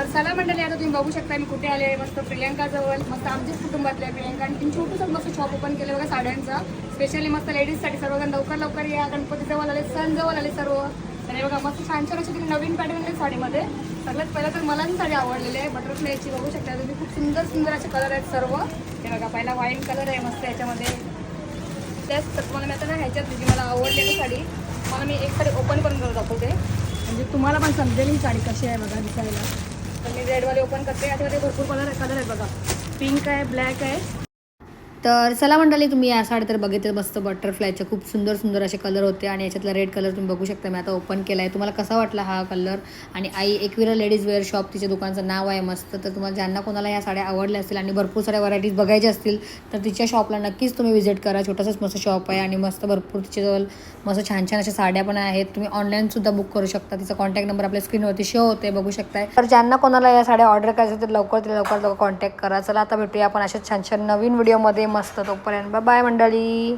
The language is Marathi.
तर चला मंडळी, आता तुम्ही बघू शकता मी कुठे आले. मस्त प्रियंका जवळ, मस्त आमच्याच कुटुंबातल्या प्रियंका आणि तिने छोटूसं मस्त शॉप ओपन केलं बघा साड्यांचं. स्पेशली मस्त लेडीजसाठी. सर्वजण लवकर या, गणपती जवळ आले, सण जवळ आले सर्व. आणि बघा मस्त छान अशी तिने नवीन पॅटर्न आहे साडीमध्ये. सगळ्यात पहिलं तर मला साडी आवडलेली आहे बटरफ्लायची. बघू शकता तुम्ही, खूप सुंदर असे कलर आहेत सर्व. हे बघा, पहिला व्हाईट कलर आहे मस्त याच्यामध्ये. त्याच तुम्हाला मी आता ना ह्याच्यात जी मला आवडलेली साडी, मला मी एक साडी ओपन करून दाखवते म्हणजे तुम्हाला पण समजेल ही साडी कशी आहे बघा दिसायला. तर मी रेडवाली ओपन करते. याच्यामध्ये भरपूर कलर आहेत बघा. पिंक आहे, ब्लॅक आहे. तर चला मंडळी, तुम्ही या साडी तर बघितलं, मस्त बटरफ्लायचे खूप सुंदर असे कलर होते. आणि याच्यातला रेड कलर तुम्ही बघू शकता, मी आता ओपन केला आहे. तुम्हाला कसा वाटला हा कलर? आणि आई एकविरा लेडीज वेअर शॉप तिच्या दुकानाचं नाव आहे मस्त. तर तुम्हाला ज्यांना कोणाला ह्या साड्या आवडल्या असतील आणि भरपूर साऱ्या व्हरायटीज बघायच्या असतील तर तिच्या शॉपला नक्कीच तुम्ही व्हिजिट करा. छोटंसंच मस्त शॉप आहे आणि मस्त भरपूर तिच्याजवळ मस्त छान अशा साड्या पण आहेत. तुम्ही ऑनलाईनसुद्धा बुक करू शकता. तिचा कॉन्टॅक्ट नंबर आपल्या स्क्रीनवरती शो होते, बघू शकताय. तर ज्यांना कोणाला या साड्या ऑर्डर करायचं तर लवकर कॉन्टॅक्ट करा. चला आता भेटूया आपण अशा छान नवीन व्हिडिओमध्ये मस्त. तोपर्यंत बाय मंडळी.